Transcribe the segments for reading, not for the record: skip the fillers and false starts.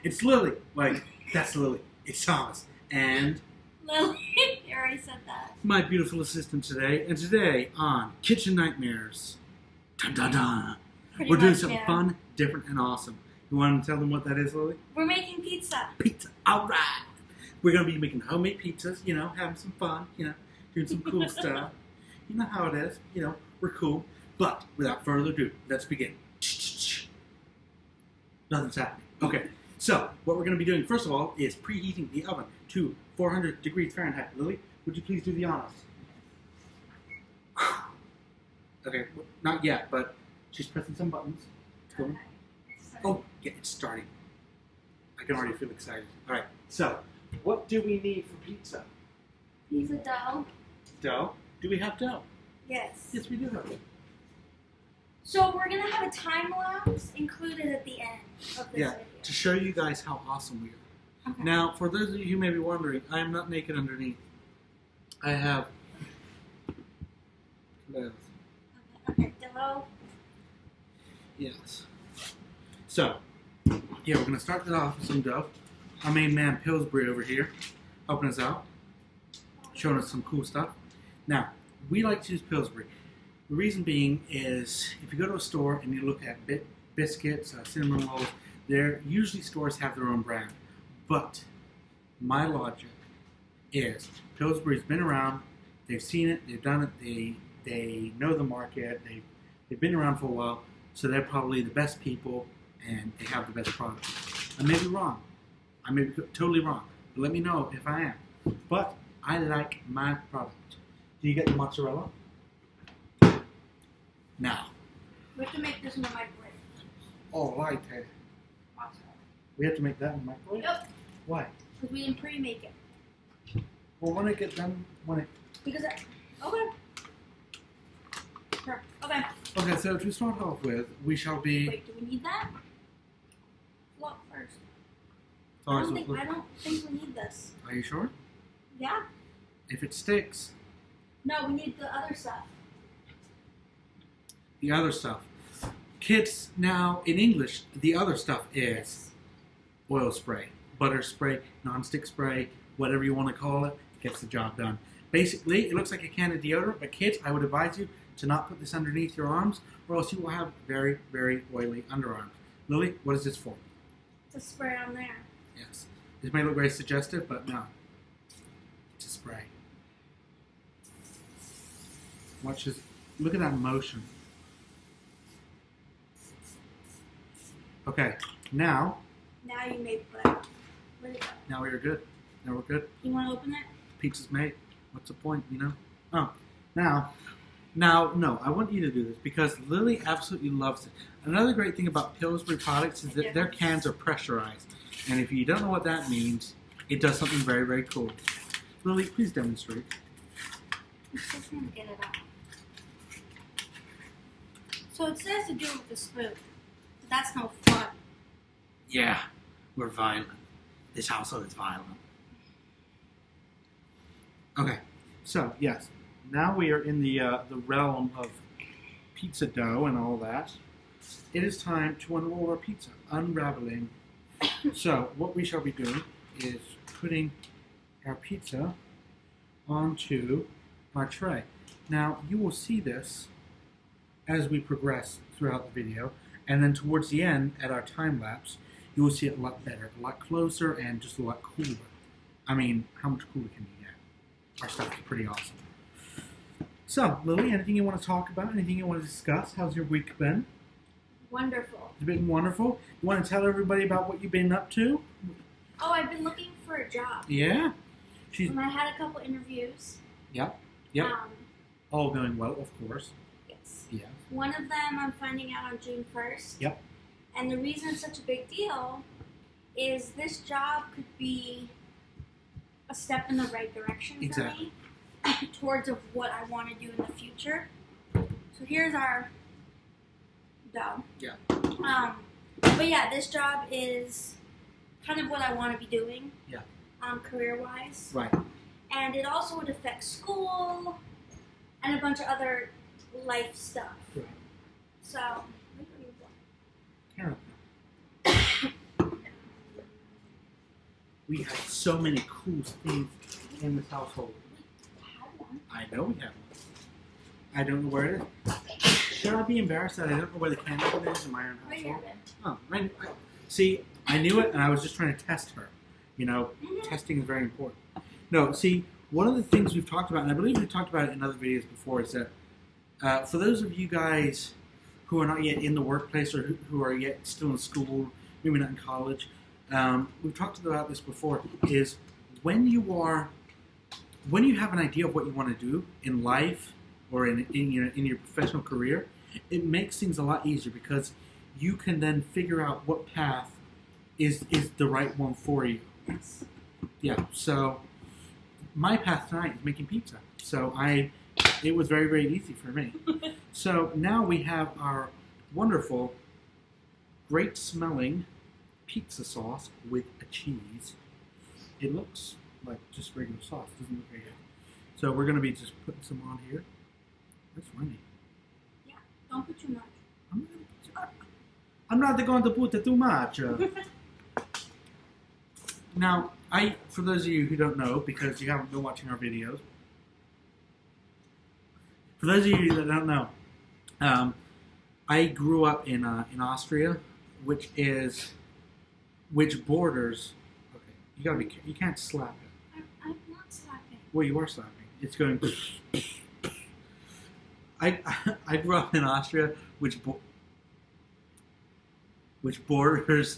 It's Lily. Like, that's Lily. It's Thomas. And Lily, you already said that. my beautiful assistant today. And today on Kitchen Nightmares, dun dun dun, we're doing something fun, different, and awesome. You want to tell them what that is, Lily? We're making pizza. Pizza. All right. We're going to be making homemade pizzas, you know, having some fun, you know, doing some cool stuff. You know how it is. You know, we're cool. But without further ado, let's begin. Nothing's happening. Okay. So, what we're going to be doing, first of all, is preheating the oven to 400 degrees Fahrenheit. Lily, would you please do the honors? Okay, not yet, but she's pressing some buttons. It's going. Oh, yeah, it's starting. I can already feel excited. All right, so what do we need for pizza? Pizza dough. Dough? Do we have dough? Yes. Yes, we do have it. So we're going to have a time lapse included at the end of this video. To show you guys how awesome we are. Okay. Now, for those of you who may be wondering, I am not naked underneath. I have clothes. Okay, dough. Yes. So, yeah, we're going to start this off with some dough. Our main man, Pillsbury, over here, helping us out, showing us some cool stuff. Now, we like to use Pillsbury. The reason being is, if you go to a store and you look at biscuits, cinnamon rolls, usually stores have their own brand. But my logic is Pillsbury's been around, they've seen it, they've done it, they know the market, they've been around for a while, so they're probably the best people and they have the best product. I may be wrong. I may be totally wrong. But let me know if I am. But I like my product. Do you get the mozzarella? Now. We have to make this in the microwave. Oh, right. We have to make that in the microwave? Yep. Why? Because we didn't pre-make it. Well, when it gets done, okay. Sure. Okay. Okay, so to start off with, we shall be... Wait, do we need that? What first? Oh, I don't think we need this. Are you sure? Yeah. If it sticks... No, we need the other stuff. The other stuff. Kids, now, in English, the other stuff is oil spray, butter spray, non-stick spray, whatever you want to call it, gets the job done. Basically, it looks like a can of deodorant, but kids, I would advise you to not put this underneath your arms, or else you will have very, very oily underarms. Lily, what is this for? To spray on there. Yes. This may look very suggestive, but no. It's a spray. Watch this. Look at that motion. Okay, now... Now you may put it. Where'd it go? Now we are good. Now we're good. You want to open it? Pizza's made. What's the point, you know? Oh, now, no, I want you to do this because Lily absolutely loves it. Another great thing about Pillsbury products is that their cans are pressurized. And if you don't know what that means, it does something very, very cool. Lily, please demonstrate. I'm just going to get it out. So it says to do it with a spoon. But that's no fun. Yeah, we're violent. This household is violent. Okay, so yes, now we are in the realm of pizza dough and all that. It is time to unroll our pizza, unraveling. So what we shall be doing is putting our pizza onto our tray. Now you will see this as we progress throughout the video, and then towards the end, at our time lapse, you will see it a lot better, a lot closer, and just a lot cooler. I mean, how much cooler can you get? Our stuff is pretty awesome. So, Lily, anything you want to talk about? Anything you want to discuss? How's your week been? Wonderful. It's been wonderful. You want to tell everybody about what you've been up to? Oh, I've been looking for a job. Yeah. And I had a couple interviews. Yep. All going well, of course. Yes. Yeah. One of them I'm finding out on June 1st. Yep. And the reason it's such a big deal is this job could be a step in the right direction for me towards of what I want to do in the future. So here's our dough. Yeah. But yeah, this job is kind of what I want to be doing. Yeah. Career-wise. Right. And it also would affect school and a bunch of other life stuff. Right. So, Karen. We have so many cool things in this household. We had one. I know we have one. I don't know where it is. Should I be embarrassed that I don't know where the candle is in my own Right household? here, Oh, see, I knew it, and I was just trying to test her. You know, Mhm. testing is very important. No, see, one of the things we've talked about, and I believe we've talked about it in other videos before, is that for those of you guys who are not yet in the workplace or who are yet still in school, maybe not in college, we've talked about this before, is when you have an idea of what you want to do in life or in your professional career, it makes things a lot easier because you can then figure out what path is the right one for you. Yes. Yeah, so my path tonight is making pizza. So it was very, very easy for me. So now we have our wonderful, great smelling pizza sauce with a cheese. It looks like just regular sauce, doesn't look very good. So we're going to be just putting some on here. That's funny. Yeah. Don't put too much. I'm not going to put too much. Now, for those of you who don't know, because you haven't been watching our videos, for those of you that don't know, I grew up in Austria, which borders. Okay, you can't slap it. I'm not slapping. Well, you are slapping. It's going. I grew up in Austria, which borders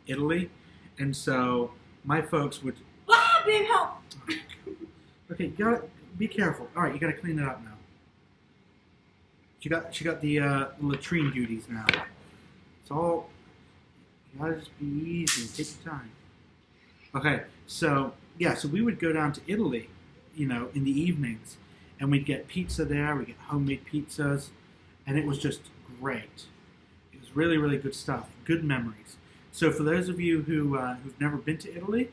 Italy, and so my folks would. Ah, babe, help! Okay, you gotta be careful. All right, you gotta clean it up now. She got the latrine duties now. It's all. You gotta just be easy and take your time. Okay, so yeah, so we would go down to Italy, in the evenings, and we'd get pizza there. We get homemade pizzas, and it was just great. It was really, really good stuff. Good memories. So for those of you who've never been to Italy,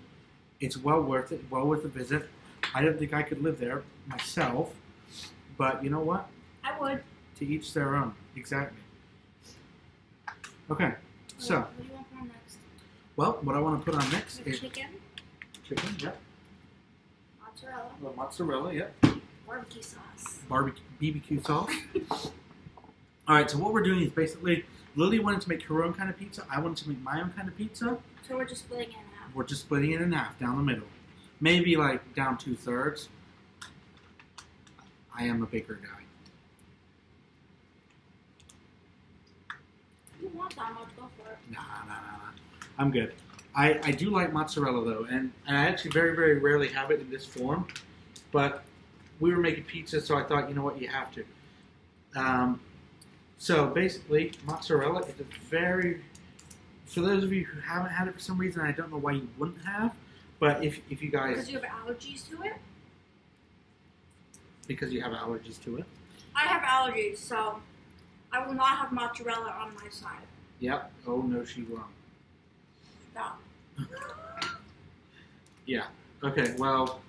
it's well worth it. Well worth a visit. I don't think I could live there myself, but you know what? I would. To each their own. Exactly. Okay, so. What do you want to put on next? Well, what I want to put on next The is chicken, chicken, yep. mozzarella, Well, mozzarella, yep. barbecue sauce. Barbecue BBQ sauce. All right, so what we're doing is basically Lily wanted to make her own kind of pizza. I wanted to make my own kind of pizza. So we're just splitting it in half. We're just splitting it in half down the middle, maybe like down 2/3. I am a bigger guy. If you want that much, go for it. Nah. I'm good. I do like mozzarella though, and I actually very, very rarely have it in this form. But we were making pizza, so I thought, you know what, you have to. So basically, mozzarella is for those of you who haven't had it for some reason, I don't know why you wouldn't have, but if you guys... Because you have allergies to it? Because you have allergies to it? I have allergies, so I will not have mozzarella on my side. Yep. Oh, no, she won't. Stop. Yeah. Okay, well...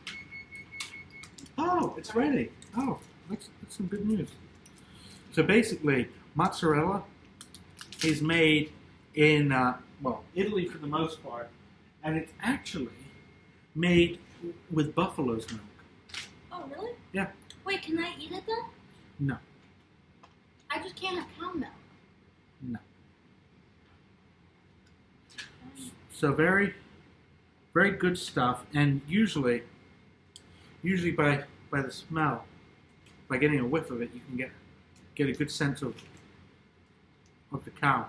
Oh, it's ready. Oh, that's some good news. So basically, mozzarella is made in, Italy for the most part, and it's actually made with buffalo's milk. Oh, really? Yeah. Wait, can I eat it then? No. I just can't have cow milk. No. So very, very good stuff, and usually by the smell, by getting a whiff of it, you can get a good sense of the cow.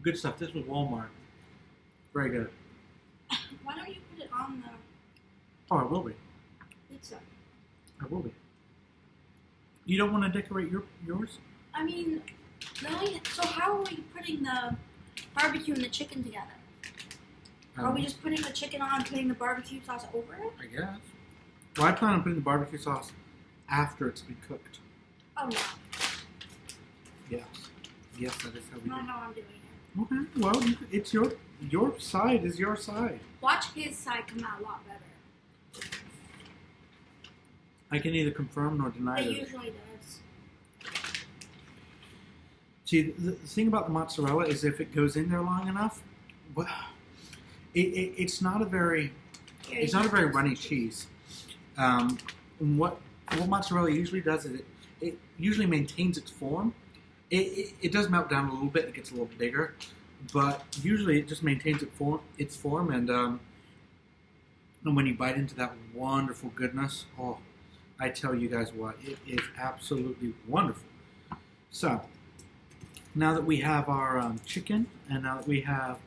Good stuff. This was Walmart. Very good. Why don't you put it on the Oh, I will be. pizza? I will be. You don't want to decorate yours? I mean, so how are we putting the barbecue and the chicken together? Are we just putting the chicken on and putting the barbecue sauce over it? I guess. Well, I plan on putting the barbecue sauce after it's been cooked. Oh, no. Yes. Yes, that is how we do Not it. how I'm doing it. Okay, well, it's your side is your side. Watch his side come out a lot better. I can neither confirm nor deny It it. usually does. See, the thing about the mozzarella is if it goes in there long enough, well, it's not a very runny cheese. And what mozzarella usually does is it usually maintains its form. It does melt down a little bit; it gets a little bigger, but usually it just maintains its form. And when you bite into that wonderful goodness, oh, I tell you guys what, it is absolutely wonderful. So now that we have our chicken, and now that we have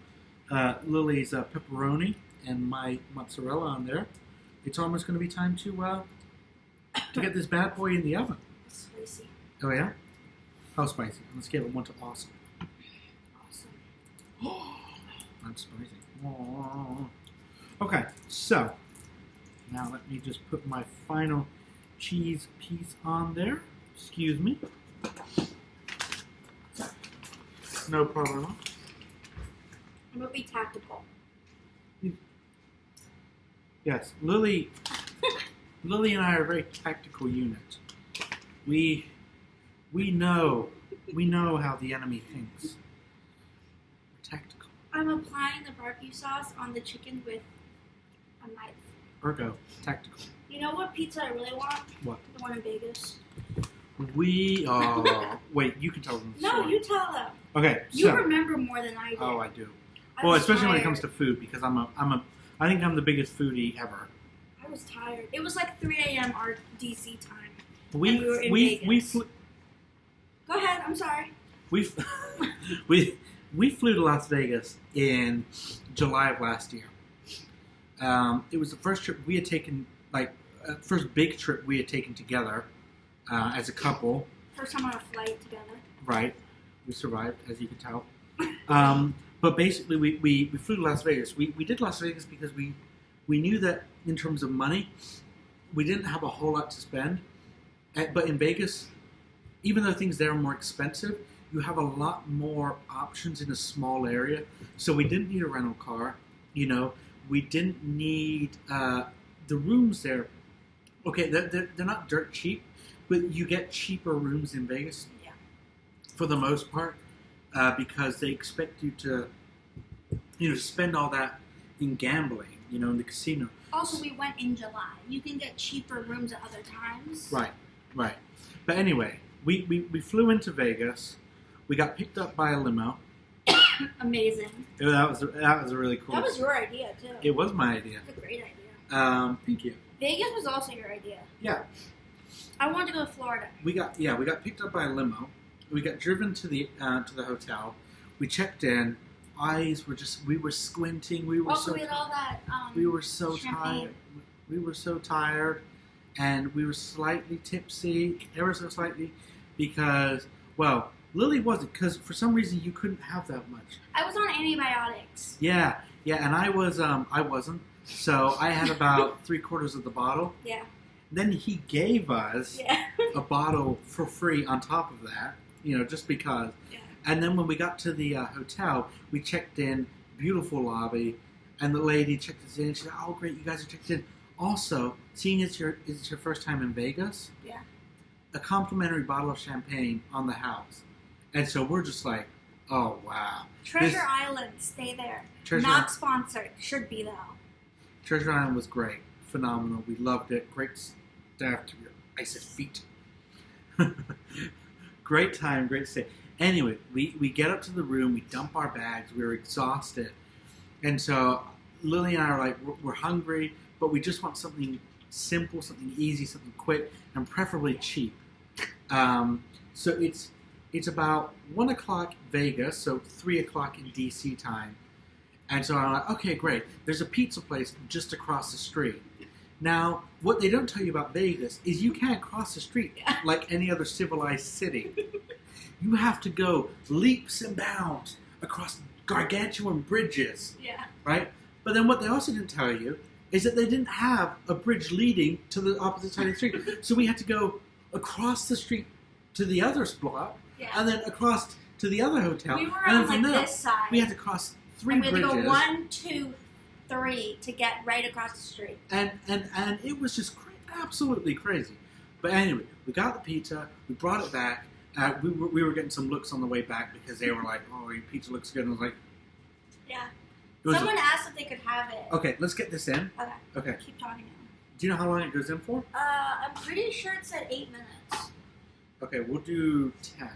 Lily's pepperoni and my mozzarella on there, it's almost going to be time to get this bad boy in the oven. It's spicy. Oh yeah? How spicy? Let's give it 1 to awesome. Awesome. Oh, that's spicy. Oh. Okay, so now let me just put my final cheese piece on there. Excuse me. No problem. I'm gonna be tactical. Yes, Lily and I are a very tactical unit. We know how the enemy thinks. We're tactical. I'm applying the barbecue sauce on the chicken with a knife. Ergo, tactical. You know what pizza I really want? What? The one in Vegas. Wait, you can tell them the No, story. you tell them. Okay, You so. remember more than I do. Oh, I do. I Well, was especially when it tired. comes to food, because I think I'm the biggest foodie ever. I was tired. It was like 3 a.m. our DC time. We And we were in we Vegas. flew, Go ahead. I'm sorry. we we flew to Las Vegas in July of last year. It was the first trip we had taken, first big trip we had taken together as a couple. First time on a flight together. Right, we survived, as you can tell. But basically, we flew to Las Vegas. We did Las Vegas because we knew that in terms of money, we didn't have a whole lot to spend. But in Vegas, even though things there are more expensive, you have a lot more options in a small area. So we didn't need a rental car. We didn't need the rooms there. Okay, they're not dirt cheap, but you get cheaper rooms in Vegas. Yeah. For the most part, because they expect you to, spend all that in gambling, in the casino. Also, we went in July. You can get cheaper rooms at other times. Right. But anyway, we flew into Vegas. We got picked up by a limo. Amazing. That was a really cool. That was your idea too. It was my idea. It's a great idea. Thank you. Vegas was also your idea. Yeah. I wanted to go to Florida. We got picked up by a limo. We got driven to the hotel. We checked in. We were squinting. We were Also, we had all that. we were so champagne. tired. We were so tired, and we were slightly tipsy, ever so slightly, because Lily wasn't, because for some reason you couldn't have that much. I was on antibiotics. Yeah, and I wasn't. So I had about 3/4 of the bottle. Yeah. Then he gave us Yeah. a bottle for free on top of that, just because. Yeah. And then when we got to the hotel, we checked in, beautiful lobby, and the lady checked us in. She said, "Oh, great, you guys are checked in." Also, seeing it's your first time in Vegas, Yeah. a complimentary bottle of champagne on the house. And so we're just like, oh, wow. Treasure Island, stay there. Treasure Not sponsored. Should be though. Treasure Island was great. Phenomenal. We loved it. Great staff to your icy feet. Great time, great stay. Anyway, we get up to the room, we dump our bags, we were exhausted. And so Lily and I are like, we're hungry, but we just want something simple, something easy, something quick, and preferably cheap. So it's about 1 o'clock Vegas, so 3 o'clock in DC time. And so I'm like, okay, great. There's a pizza place just across the street. Now, what they don't tell you about Vegas is you can't cross the street like any other civilized city. You have to go leaps and bounds across gargantuan bridges, Yeah. right? But then what they also didn't tell you is that they didn't have a bridge leading to the opposite side of the street. So we had to go across the street to the other block, Yeah. and then across to the other hotel. We were and then on from like there, this side. we had to cross 3 and we had bridges. to go 1, 2, 3 to get right across the street. And it was just absolutely crazy. But anyway, we got the pizza, we brought it back, We were getting some looks on the way back because they were like, "Oh, your pizza looks good," and I was like, Yeah. it was Someone asked if they could have it. okay, let's get this in. Okay. Okay. Keep talking now. Do you know how long it goes in for? I'm pretty sure it said 8 minutes. Okay, we'll do 10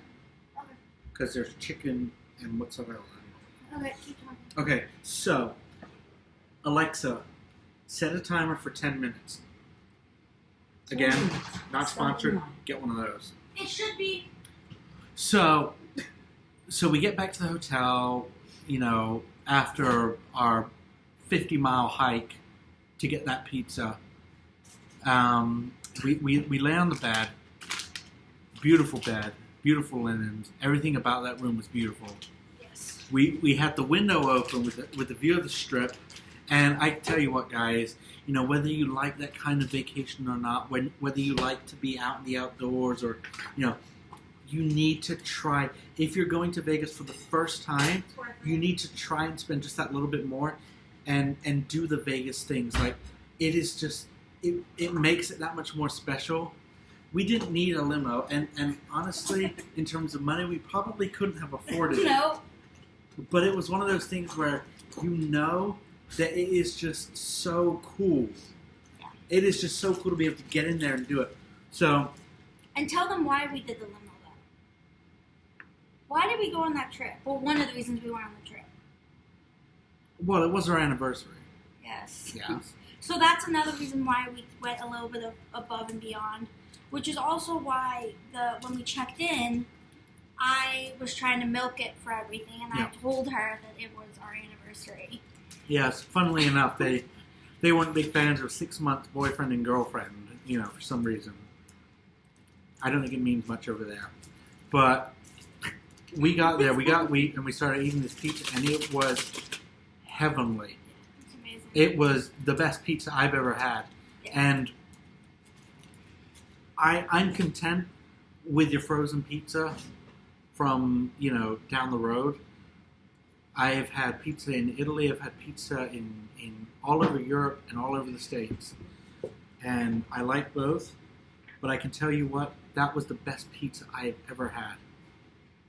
Okay. because there's chicken and mozzarella. Okay, keep talking. Okay, so Alexa, set a timer for 10 minutes. Again, not sponsored. Get one of those. It should be. So we get back to the hotel, you know, after our 50-mile hike to get that pizza. We lay on the bed, beautiful linens. Everything about that room was beautiful. Yes. We had the window open with the view of the strip, and I tell you what, guys, you know, whether you like that kind of vacation or not, whether you like to be out in the outdoors or, you know, you need to try. If you're going to Vegas for the first time, you need to try and spend just that little bit more, and do the Vegas things. Like, it is just it makes it that much more special. We didn't need a limo, and honestly, in terms of money, we probably couldn't have afforded it. No. But it was one of those things where you know that it is just so cool. Yeah. It is just so cool to be able to get in there and do it. So, And tell them why we did the limo, though. Why did we go on that trip? Well, one of the reasons we went on the trip. well, it was our anniversary. Yes. Yeah. So that's another reason why we went a little bit above and beyond, which is also why when we checked in, I was trying to milk it for everything, and Yeah. I told her that it was our anniversary. Yes, funnily enough, they weren't big fans of 6 months boyfriend and girlfriend, you know, for some reason. I don't think it means much over there. But we got there, and we started eating this pizza, and it was heavenly. It's amazing. It was the best pizza I've ever had. Yeah. And I'm content with your frozen pizza from, you know, down the road. I've had pizza in Italy. I've had pizza in all over Europe and all over the States. And I like both. But I can tell you what, that was the best pizza I have ever had.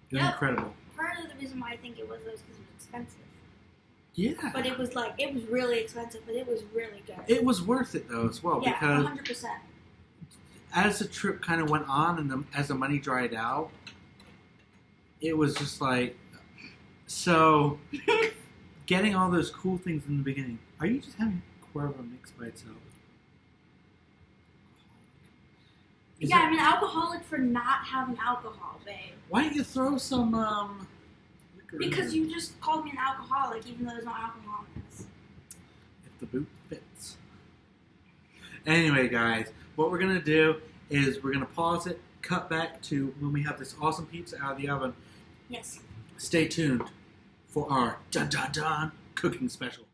It was Yep. incredible. Part of the reason why I think it was because it was expensive. Yeah. But it was really expensive, but it was really good. It was worth it, though, as well. Yeah, Because 100%. as the trip kind of went on and as the money dried out, it was just like, so getting all those cool things in the beginning. Are you just having Cuervo mixed by itself? Is Yeah, it- I mean, alcoholic for not having alcohol, babe. Why don't you throw some liquor in Because there? you just called me an alcoholic, even though there's no alcohol in this. If the boot fits. Anyway, guys, what we're going to do is we're going to pause it, cut back to when we have this awesome pizza out of the oven. Yes. Stay tuned for our dun-dun-dun cooking special.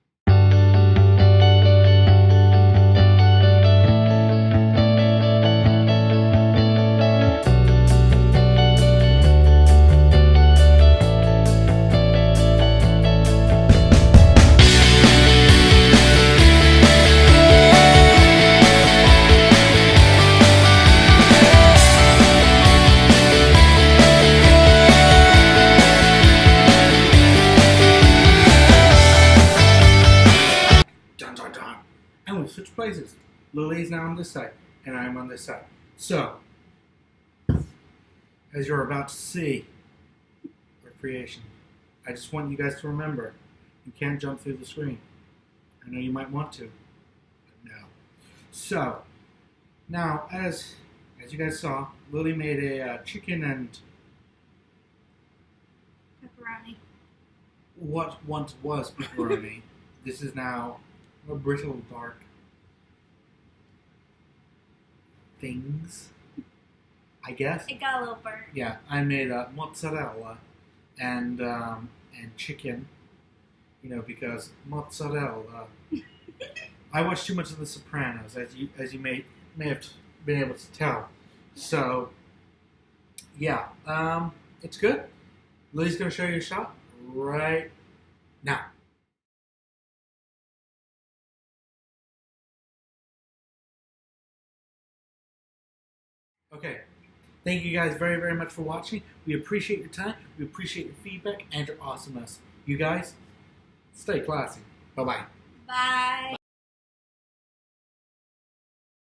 And we'll switch places. Lily's now on this side, and I'm on this side. So, as you're about to see our creation, I just want you guys to remember, you can't jump through the screen. I know you might want to, but no. So, now, as you guys saw, Lily made a chicken and Pepperoni. what once was pepperoni. This is now a brittle, dark things, I guess. It got a little burnt. Yeah, I made mozzarella and chicken, you know, because mozzarella. I watched too much of The Sopranos, as you may have been able to tell. So, yeah, it's good. Lily's going to show you a shot right now. Okay, Thank you guys very, very much for watching. We appreciate your time. We appreciate your feedback and your awesomeness. You guys, stay classy. Bye-bye. Bye.